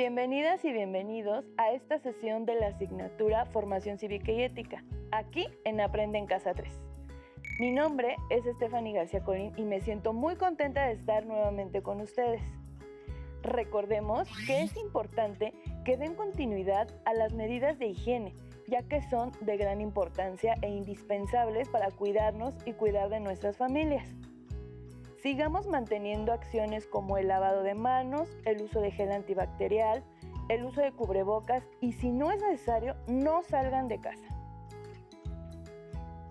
Bienvenidas y bienvenidos a esta sesión de la asignatura Formación Cívica y Ética, aquí en Aprende en Casa 3. Mi nombre es Stephanie García Colín y me siento muy contenta de estar nuevamente con ustedes. Recordemos que es importante que den continuidad a las medidas de higiene, ya que son de gran importancia e indispensables para cuidarnos y cuidar de nuestras familias. Sigamos manteniendo acciones como el lavado de manos, el uso de gel antibacterial, el uso de cubrebocas y si no es necesario, no salgan de casa.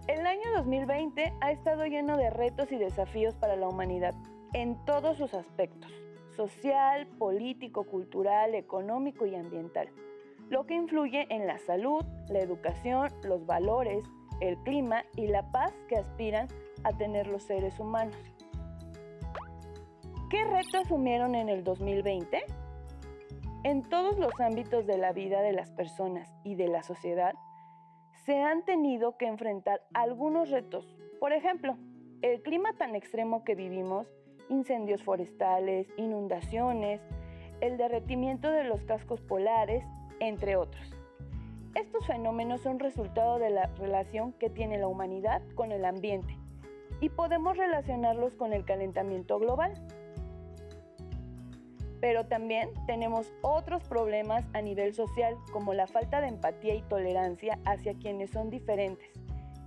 El año 2020 ha estado lleno de retos y desafíos para la humanidad en todos sus aspectos, social, político, cultural, económico y ambiental, lo que influye en la salud, la educación, los valores, el clima y la paz que aspiran a tener los seres humanos. ¿Qué retos asumieron en el 2020? En todos los ámbitos de la vida de las personas y de la sociedad, se han tenido que enfrentar algunos retos. Por ejemplo, el clima tan extremo que vivimos, incendios forestales, inundaciones, el derretimiento de los cascos polares, entre otros. Estos fenómenos son resultado de la relación que tiene la humanidad con el ambiente y podemos relacionarlos con el calentamiento global. Pero también tenemos otros problemas a nivel social, como la falta de empatía y tolerancia hacia quienes son diferentes.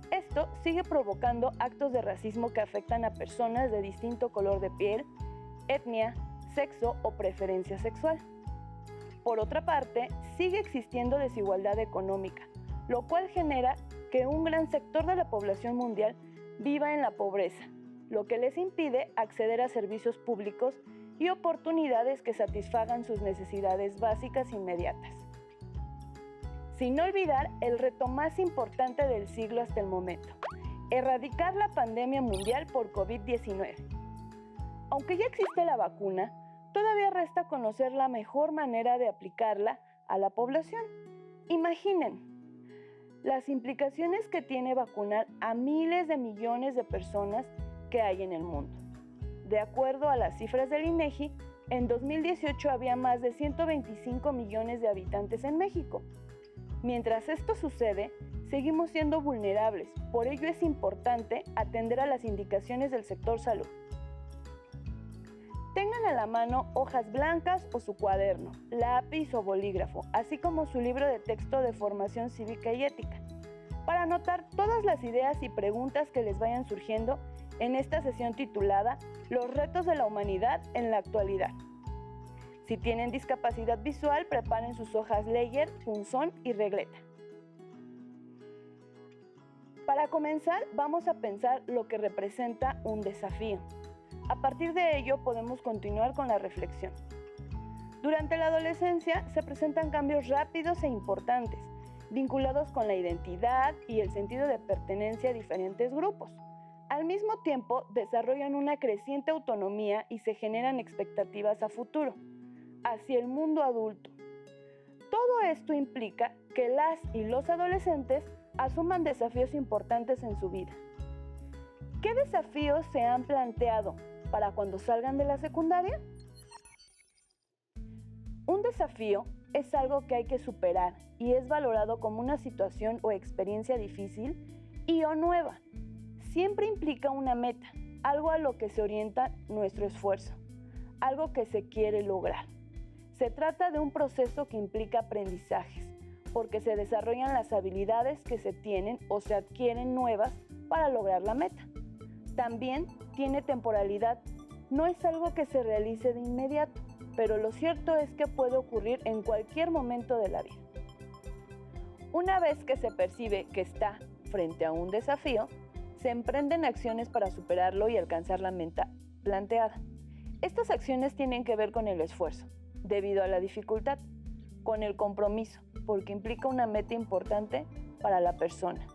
Esto sigue provocando actos de racismo que afectan a personas de distinto color de piel, etnia, sexo o preferencia sexual. Por otra parte, sigue existiendo desigualdad económica, lo cual genera que un gran sector de la población mundial viva en la pobreza, lo que les impide acceder a servicios públicos y oportunidades que satisfagan sus necesidades básicas inmediatas. Sin olvidar el reto más importante del siglo hasta el momento, erradicar la pandemia mundial por COVID-19. Aunque ya existe la vacuna, todavía resta conocer la mejor manera de aplicarla a la población. Imaginen las implicaciones que tiene vacunar a miles de millones de personas que hay en el mundo. De acuerdo a las cifras del INEGI, en 2018 había más de 125 millones de habitantes en México. Mientras esto sucede, seguimos siendo vulnerables, por ello es importante atender a las indicaciones del sector salud. Tengan a la mano hojas blancas o su cuaderno, lápiz o bolígrafo, así como su libro de texto de formación cívica y ética, para anotar todas las ideas y preguntas que les vayan surgiendo en esta sesión titulada Los retos de la humanidad en la actualidad. Si tienen discapacidad visual, preparen sus hojas Leyer, punzón y regleta. Para comenzar, vamos a pensar lo que representa un desafío. A partir de ello, podemos continuar con la reflexión. Durante la adolescencia se presentan cambios rápidos e importantes, vinculados con la identidad y el sentido de pertenencia a diferentes grupos. Al mismo tiempo, desarrollan una creciente autonomía y se generan expectativas a futuro, hacia el mundo adulto. Todo esto implica que las y los adolescentes asuman desafíos importantes en su vida. ¿Qué desafíos se han planteado para cuando salgan de la secundaria? Un desafío es algo que hay que superar y es valorado como una situación o experiencia difícil y o nueva. Siempre implica una meta, algo a lo que se orienta nuestro esfuerzo, algo que se quiere lograr. Se trata de un proceso que implica aprendizajes, porque se desarrollan las habilidades que se tienen o se adquieren nuevas para lograr la meta. También tiene temporalidad, no es algo que se realice de inmediato, pero lo cierto es que puede ocurrir en cualquier momento de la vida. Una vez que se percibe que está frente a un desafío, se emprenden acciones para superarlo y alcanzar la meta planteada. Estas acciones tienen que ver con el esfuerzo, debido a la dificultad, con el compromiso, porque implica una meta importante para la persona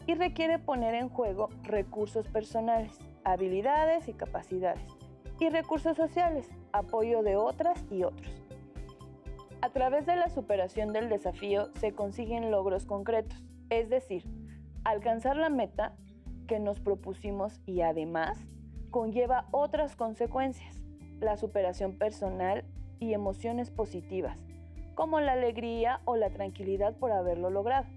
y requiere poner en juego recursos personales, habilidades y capacidades, y recursos sociales, apoyo de otras y otros. A través de la superación del desafío se consiguen logros concretos, es decir, alcanzar la meta que nos propusimos y además conlleva otras consecuencias, la superación personal y emociones positivas, como la alegría o la tranquilidad por haberlo logrado.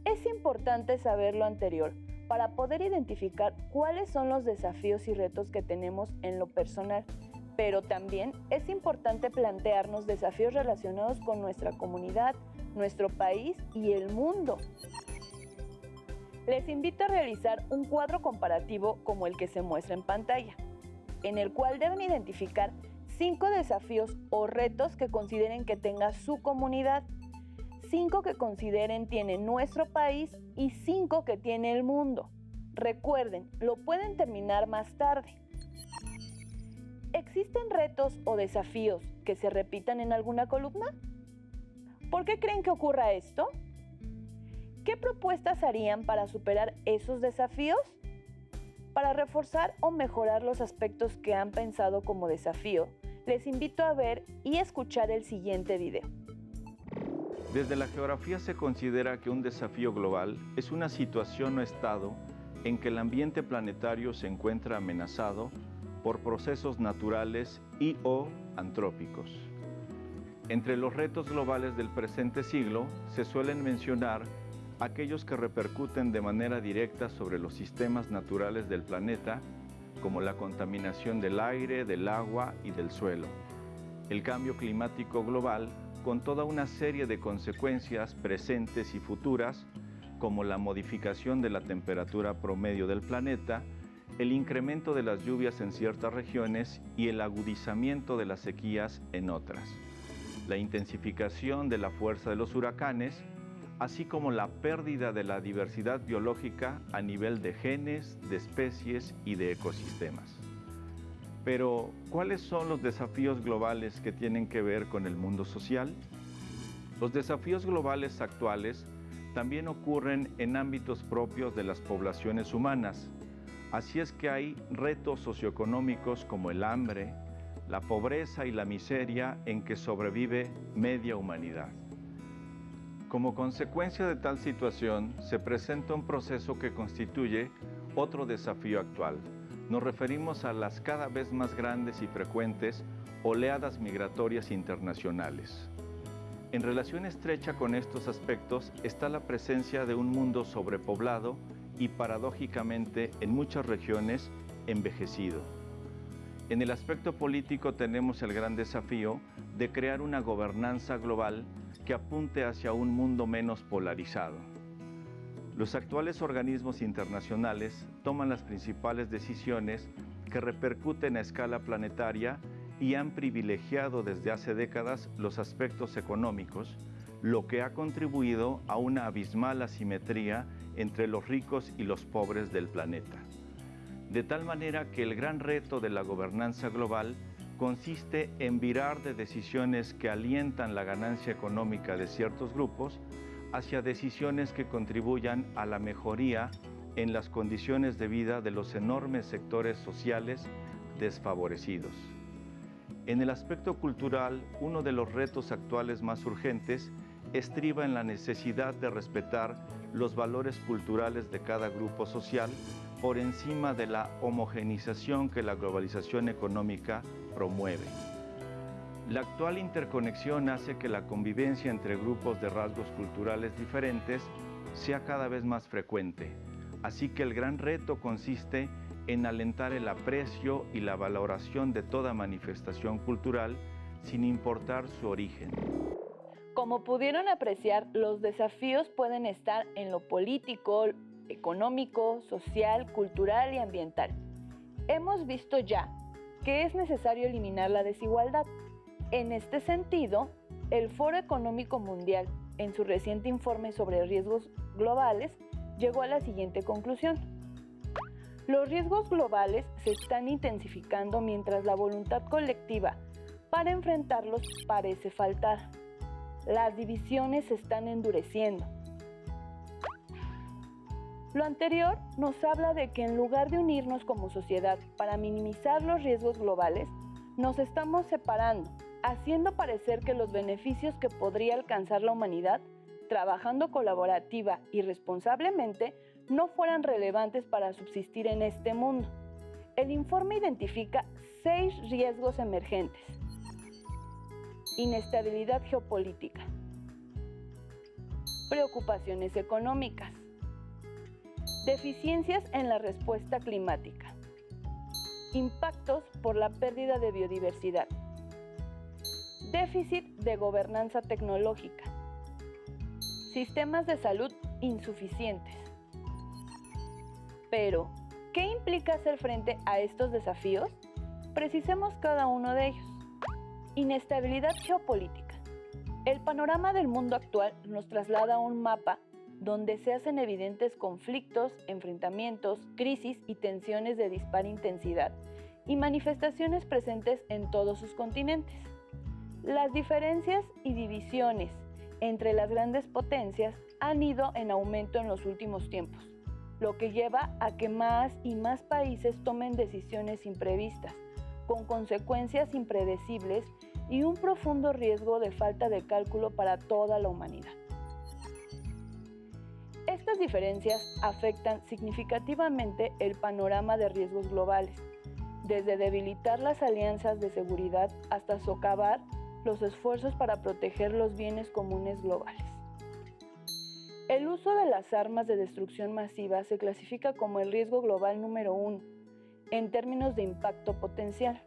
Es importante saber lo anterior para poder identificar cuáles son los desafíos y retos que tenemos en lo personal, pero también es importante plantearnos desafíos relacionados con nuestra comunidad, nuestro país y el mundo. Les invito a realizar un cuadro comparativo como el que se muestra en pantalla, en el cual deben identificar 5 desafíos o retos que consideren que tenga su comunidad, 5 que consideren tiene nuestro país y 5 que tiene el mundo. Recuerden, lo pueden terminar más tarde. ¿Existen retos o desafíos que se repitan en alguna columna? ¿Por qué creen que ocurra esto? ¿Qué propuestas harían para superar esos desafíos? Para reforzar o mejorar los aspectos que han pensado como desafío, les invito a ver y escuchar el siguiente video. Desde la geografía se considera que un desafío global es una situación o estado en que el ambiente planetario se encuentra amenazado por procesos naturales y o antrópicos. Entre los retos globales del presente siglo se suelen mencionar aquellos que repercuten de manera directa sobre los sistemas naturales del planeta, como la contaminación del aire, del agua y del suelo, el cambio climático global con toda una serie de consecuencias presentes y futuras, como la modificación de la temperatura promedio del planeta, el incremento de las lluvias en ciertas regiones y el agudizamiento de las sequías en otras, la intensificación de la fuerza de los huracanes, así como la pérdida de la diversidad biológica a nivel de genes, de especies y de ecosistemas. Pero, ¿cuáles son los desafíos globales que tienen que ver con el mundo social? Los desafíos globales actuales también ocurren en ámbitos propios de las poblaciones humanas. Así es que hay retos socioeconómicos como el hambre, la pobreza y la miseria en que sobrevive media humanidad. Como consecuencia de tal situación, se presenta un proceso que constituye otro desafío actual. Nos referimos a las cada vez más grandes y frecuentes oleadas migratorias internacionales. En relación estrecha con estos aspectos está la presencia de un mundo sobrepoblado y paradójicamente en muchas regiones envejecido. En el aspecto político tenemos el gran desafío de crear una gobernanza global que apunte hacia un mundo menos polarizado. Los actuales organismos internacionales toman las principales decisiones que repercuten a escala planetaria y han privilegiado desde hace décadas los aspectos económicos, lo que ha contribuido a una abismal asimetría entre los ricos y los pobres del planeta. De tal manera que el gran reto de la gobernanza global consiste en virar de decisiones que alientan la ganancia económica de ciertos grupos hacia decisiones que contribuyan a la mejoría en las condiciones de vida de los enormes sectores sociales desfavorecidos. En el aspecto cultural, uno de los retos actuales más urgentes estriba en la necesidad de respetar los valores culturales de cada grupo social por encima de la homogenización que la globalización económica promueve. La actual interconexión hace que la convivencia entre grupos de rasgos culturales diferentes sea cada vez más frecuente, así que el gran reto consiste en alentar el aprecio y la valoración de toda manifestación cultural sin importar su origen. Como pudieron apreciar, los desafíos pueden estar en lo político, económico, social, cultural y ambiental. Hemos visto ya que es necesario eliminar la desigualdad. En este sentido, el Foro Económico Mundial, en su reciente informe sobre riesgos globales, llegó a la siguiente conclusión. Los riesgos globales se están intensificando mientras la voluntad colectiva para enfrentarlos parece faltar. Las divisiones se están endureciendo. Lo anterior nos habla de que en lugar de unirnos como sociedad para minimizar los riesgos globales, nos estamos separando, haciendo parecer que los beneficios que podría alcanzar la humanidad, trabajando colaborativa y responsablemente, no fueran relevantes para subsistir en este mundo. El informe identifica 6 riesgos emergentes. Inestabilidad geopolítica. Preocupaciones económicas. Deficiencias en la respuesta climática. Impactos por la pérdida de biodiversidad. Déficit de gobernanza tecnológica. Sistemas de salud insuficientes. Pero, ¿qué implica hacer frente a estos desafíos? Precisemos cada uno de ellos. Inestabilidad geopolítica. El panorama del mundo actual nos traslada a un mapa donde se hacen evidentes conflictos, enfrentamientos, crisis y tensiones de dispar intensidad y manifestaciones presentes en todos sus continentes. Las diferencias y divisiones entre las grandes potencias han ido en aumento en los últimos tiempos, lo que lleva a que más y más países tomen decisiones imprevistas, con consecuencias impredecibles y un profundo riesgo de falta de cálculo para toda la humanidad. Estas diferencias afectan significativamente el panorama de riesgos globales, desde debilitar las alianzas de seguridad hasta socavar los esfuerzos para proteger los bienes comunes globales. El uso de las armas de destrucción masiva se clasifica como el riesgo global número 1, en términos de impacto potencial.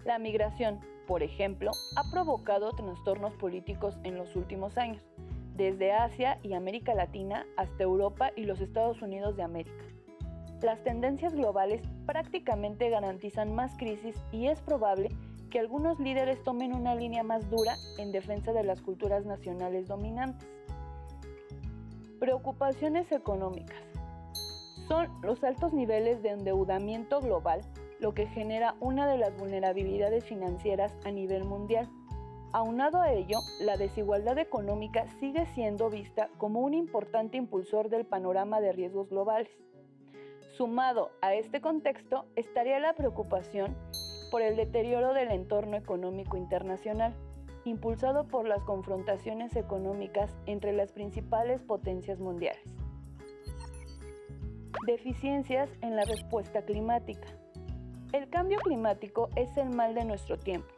La migración, por ejemplo, ha provocado trastornos políticos en los últimos años, desde Asia y América Latina hasta Europa y los Estados Unidos de América. Las tendencias globales prácticamente garantizan más crisis y es probable que algunos líderes tomen una línea más dura en defensa de las culturas nacionales dominantes. Preocupaciones económicas. Son los altos niveles de endeudamiento global lo que genera una de las vulnerabilidades financieras a nivel mundial. Aunado a ello, la desigualdad económica sigue siendo vista como un importante impulsor del panorama de riesgos globales. Sumado a este contexto estaría la preocupación por el deterioro del entorno económico internacional, impulsado por las confrontaciones económicas entre las principales potencias mundiales. Deficiencias en la respuesta climática. El cambio climático es el mal de nuestro tiempo.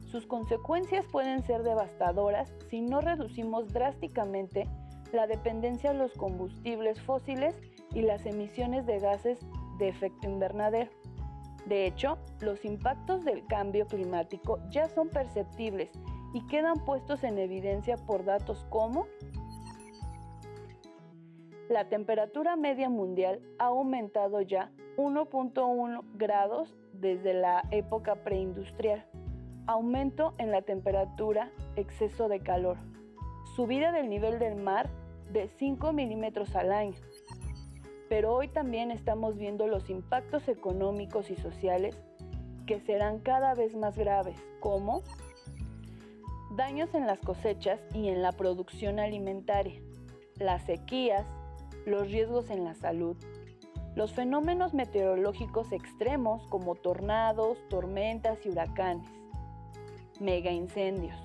Sus consecuencias pueden ser devastadoras si no reducimos drásticamente la dependencia a los combustibles fósiles y las emisiones de gases de efecto invernadero. De hecho, los impactos del cambio climático ya son perceptibles y quedan puestos en evidencia por datos como la temperatura media mundial ha aumentado ya 1.1 grados desde la época preindustrial, aumento en la temperatura, exceso de calor, subida del nivel del mar de 5 milímetros al año. Pero hoy también estamos viendo los impactos económicos y sociales que serán cada vez más graves, como daños en las cosechas y en la producción alimentaria, las sequías, los riesgos en la salud, los fenómenos meteorológicos extremos como tornados, tormentas y huracanes, megaincendios,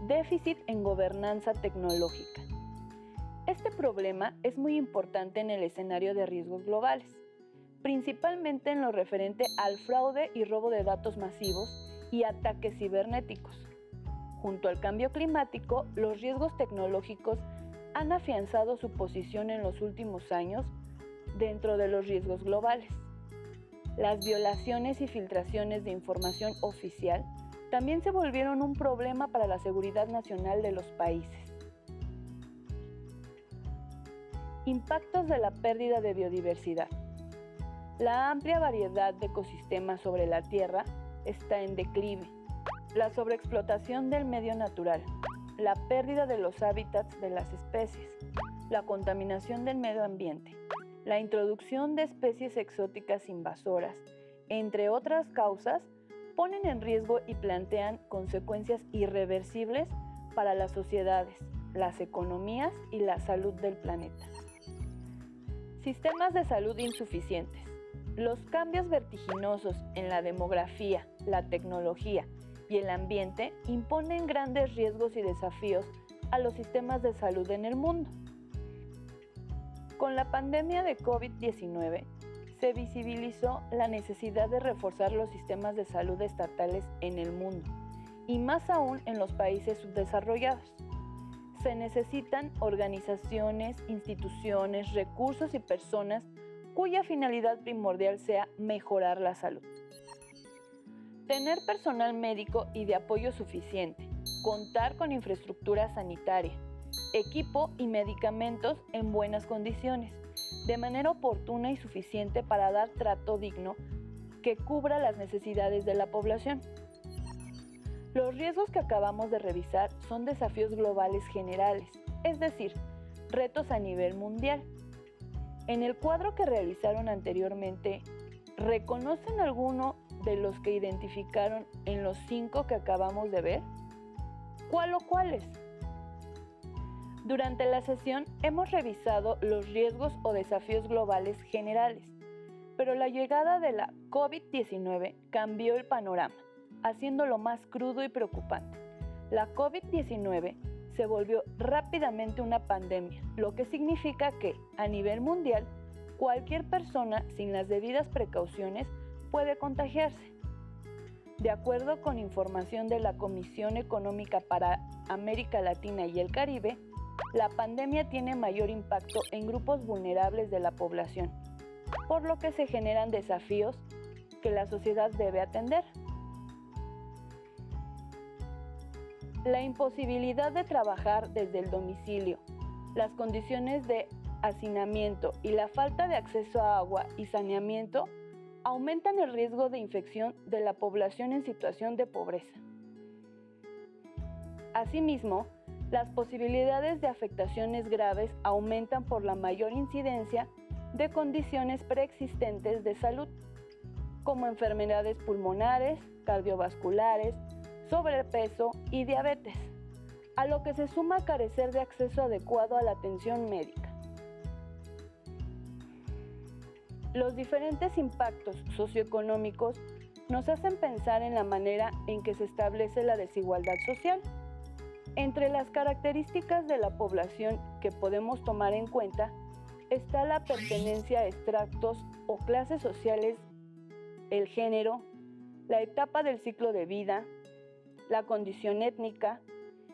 déficit en gobernanza tecnológica. Este problema es muy importante en el escenario de riesgos globales, principalmente en lo referente al fraude y robo de datos masivos y ataques cibernéticos. Junto al cambio climático, los riesgos tecnológicos han afianzado su posición en los últimos años dentro de los riesgos globales. Las violaciones y filtraciones de información oficial también se volvieron un problema para la seguridad nacional de los países. Impactos de la pérdida de biodiversidad. La amplia variedad de ecosistemas sobre la Tierra está en declive. La sobreexplotación del medio natural, la pérdida de los hábitats de las especies, la contaminación del medio ambiente, la introducción de especies exóticas invasoras, entre otras causas, ponen en riesgo y plantean consecuencias irreversibles para las sociedades, las economías y la salud del planeta. Sistemas de salud insuficientes. Los cambios vertiginosos en la demografía, la tecnología y el ambiente imponen grandes riesgos y desafíos a los sistemas de salud en el mundo. Con la pandemia de COVID-19, se visibilizó la necesidad de reforzar los sistemas de salud estatales en el mundo, y más aún en los países subdesarrollados. Se necesitan organizaciones, instituciones, recursos y personas cuya finalidad primordial sea mejorar la salud. Tener personal médico y de apoyo suficiente, contar con infraestructura sanitaria, equipo y medicamentos en buenas condiciones, de manera oportuna y suficiente para dar trato digno que cubra las necesidades de la población. Los riesgos que acabamos de revisar son desafíos globales generales, es decir, retos a nivel mundial. En el cuadro que realizaron anteriormente, ¿reconocen alguno de los que identificaron en los 5 que acabamos de ver? ¿Cuál o cuáles? Durante la sesión hemos revisado los riesgos o desafíos globales generales, pero la llegada de la COVID-19 cambió el panorama, haciéndolo más crudo y preocupante. La COVID-19 se volvió rápidamente una pandemia, lo que significa que, a nivel mundial, cualquier persona sin las debidas precauciones puede contagiarse. De acuerdo con información de la Comisión Económica para América Latina y el Caribe, la pandemia tiene mayor impacto en grupos vulnerables de la población, por lo que se generan desafíos que la sociedad debe atender. La imposibilidad de trabajar desde el domicilio, las condiciones de hacinamiento y la falta de acceso a agua y saneamiento aumentan el riesgo de infección de la población en situación de pobreza. Asimismo, las posibilidades de afectaciones graves aumentan por la mayor incidencia de condiciones preexistentes de salud, como enfermedades pulmonares, cardiovasculares, sobrepeso y diabetes, a lo que se suma carecer de acceso adecuado a la atención médica. Los diferentes impactos socioeconómicos nos hacen pensar en la manera en que se establece la desigualdad social. Entre las características de la población que podemos tomar en cuenta está la pertenencia a estratos o clases sociales, el género, la etapa del ciclo de vida, la condición étnica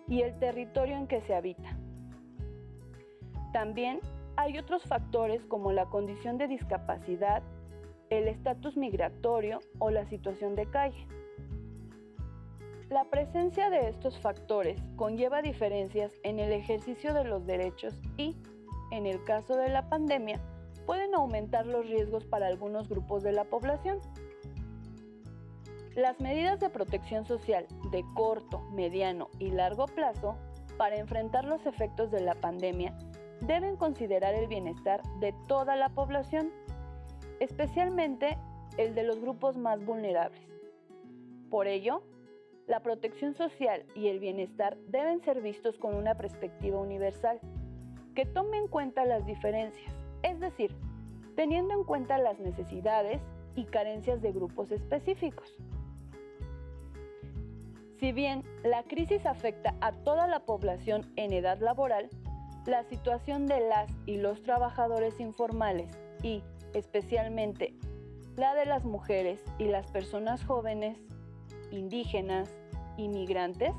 y el territorio en que se habita. También hay otros factores como la condición de discapacidad, el estatus migratorio o la situación de calle. La presencia de estos factores conlleva diferencias en el ejercicio de los derechos y, en el caso de la pandemia, pueden aumentar los riesgos para algunos grupos de la población. Las medidas de protección social de corto, mediano y largo plazo para enfrentar los efectos de la pandemia deben considerar el bienestar de toda la población, especialmente el de los grupos más vulnerables. Por ello, la protección social y el bienestar deben ser vistos con una perspectiva universal, que tome en cuenta las diferencias, es decir, teniendo en cuenta las necesidades y carencias de grupos específicos. Si bien la crisis afecta a toda la población en edad laboral, la situación de las y los trabajadores informales y, especialmente, la de las mujeres y las personas jóvenes, indígenas, inmigrantes,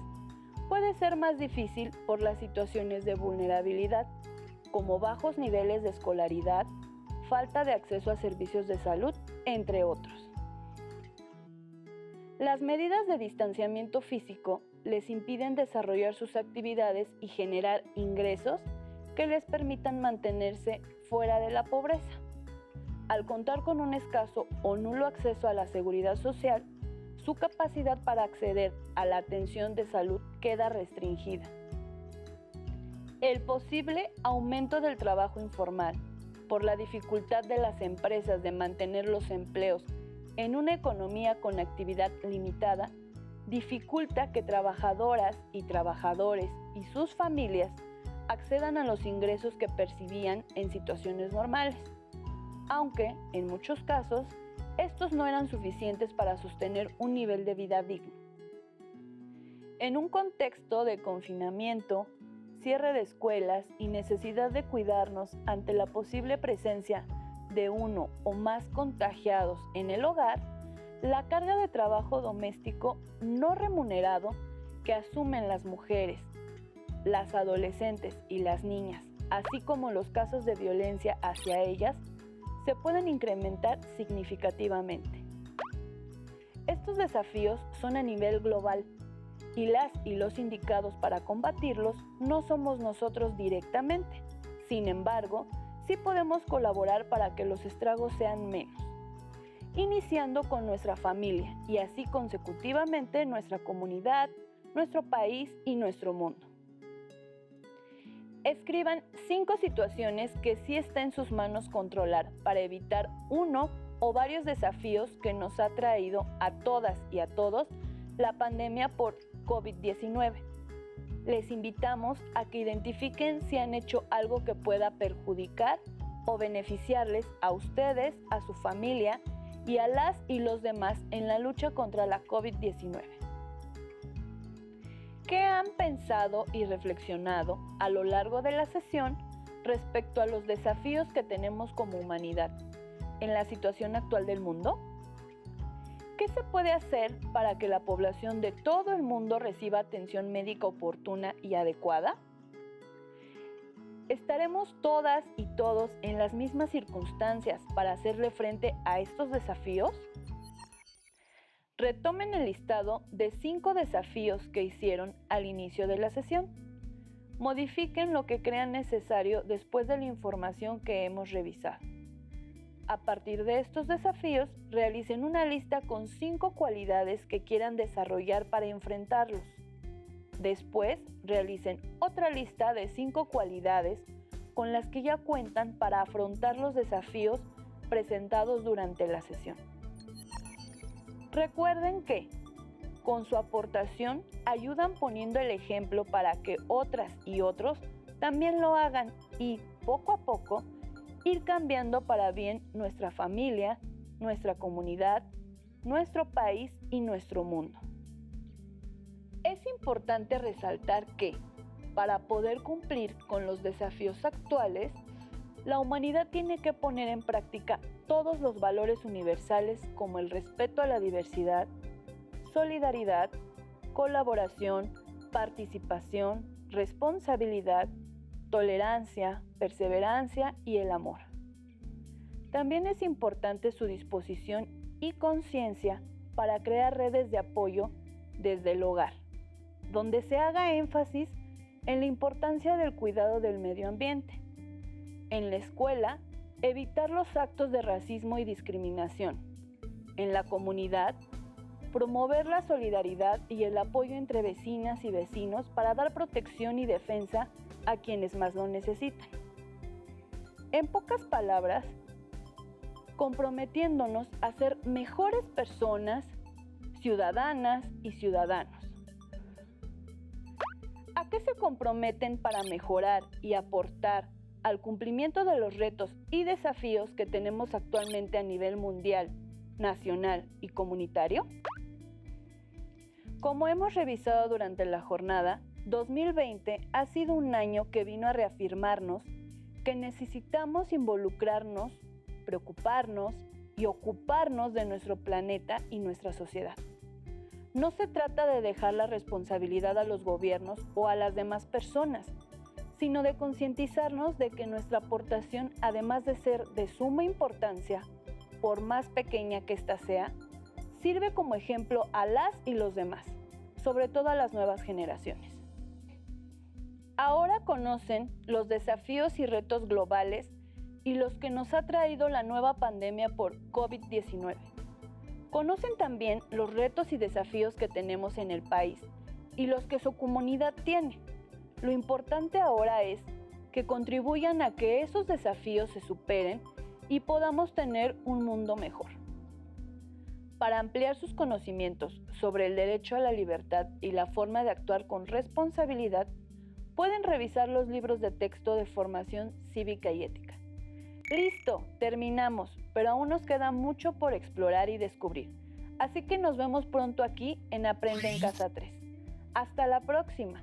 puede ser más difícil por las situaciones de vulnerabilidad, como bajos niveles de escolaridad, falta de acceso a servicios de salud, entre otros. Las medidas de distanciamiento físico les impiden desarrollar sus actividades y generar ingresos que les permitan mantenerse fuera de la pobreza. Al contar con un escaso o nulo acceso a la seguridad social, su capacidad para acceder a la atención de salud queda restringida. El posible aumento del trabajo informal, por la dificultad de las empresas de mantener los empleos en una economía con actividad limitada, dificulta que trabajadoras y trabajadores y sus familias accedan a los ingresos que percibían en situaciones normales, aunque, en muchos casos, estos no eran suficientes para sostener un nivel de vida digno. En un contexto de confinamiento, cierre de escuelas y necesidad de cuidarnos ante la posible presencia de uno o más contagiados en el hogar, la carga de trabajo doméstico no remunerado que asumen las mujeres, las adolescentes y las niñas, así como los casos de violencia hacia ellas, se pueden incrementar significativamente. Estos desafíos son a nivel global y las y los indicados para combatirlos no somos nosotros directamente. Sin embargo, sí podemos colaborar para que los estragos sean menos, iniciando con nuestra familia y así consecutivamente nuestra comunidad, nuestro país y nuestro mundo. Escriban 5 situaciones que sí está en sus manos controlar para evitar uno o varios desafíos que nos ha traído a todas y a todos la pandemia por COVID-19. Les invitamos a que identifiquen si han hecho algo que pueda perjudicar o beneficiarles a ustedes, a su familia y a las y los demás en la lucha contra la COVID-19. ¿Qué han pensado y reflexionado a lo largo de la sesión respecto a los desafíos que tenemos como humanidad en la situación actual del mundo? ¿Qué se puede hacer para que la población de todo el mundo reciba atención médica oportuna y adecuada? ¿Estaremos todas y todos en las mismas circunstancias para hacerle frente a estos desafíos? Retomen el listado de 5 desafíos que hicieron al inicio de la sesión. Modifiquen lo que crean necesario después de la información que hemos revisado. A partir de estos desafíos, realicen una lista con 5 cualidades que quieran desarrollar para enfrentarlos. Después, realicen otra lista de 5 cualidades con las que ya cuentan para afrontar los desafíos presentados durante la sesión. Recuerden que, con su aportación, ayudan poniendo el ejemplo para que otras y otros también lo hagan y, poco a poco, ir cambiando para bien nuestra familia, nuestra comunidad, nuestro país y nuestro mundo. Es importante resaltar que, para poder cumplir con los desafíos actuales, la humanidad tiene que poner en práctica todos los valores universales como el respeto a la diversidad, solidaridad, colaboración, participación, responsabilidad, tolerancia, perseverancia y el amor. También es importante su disposición y conciencia para crear redes de apoyo desde el hogar, donde se haga énfasis en la importancia del cuidado del medio ambiente. En la escuela, evitar los actos de racismo y discriminación. En la comunidad, promover la solidaridad y el apoyo entre vecinas y vecinos para dar protección y defensa a quienes más lo necesitan. En pocas palabras, comprometiéndonos a ser mejores personas, ciudadanas y ciudadanos. ¿A qué se comprometen para mejorar y aportar al cumplimiento de los retos y desafíos que tenemos actualmente a nivel mundial, nacional y comunitario? Como hemos revisado durante la jornada, 2020 ha sido un año que vino a reafirmarnos que necesitamos involucrarnos, preocuparnos y ocuparnos de nuestro planeta y nuestra sociedad. No se trata de dejar la responsabilidad a los gobiernos o a las demás personas, sino de concientizarnos de que nuestra aportación, además de ser de suma importancia, por más pequeña que ésta sea, sirve como ejemplo a las y los demás, sobre todo a las nuevas generaciones. Ahora conocen los desafíos y retos globales y los que nos ha traído la nueva pandemia por COVID-19. Conocen también los retos y desafíos que tenemos en el país y los que su comunidad tiene. Lo importante ahora es que contribuyan a que esos desafíos se superen y podamos tener un mundo mejor. Para ampliar sus conocimientos sobre el derecho a la libertad y la forma de actuar con responsabilidad, pueden revisar los libros de texto de formación cívica y ética. ¡Listo! Terminamos, pero aún nos queda mucho por explorar y descubrir. Así que nos vemos pronto aquí en Aprende en Casa 3. ¡Hasta la próxima!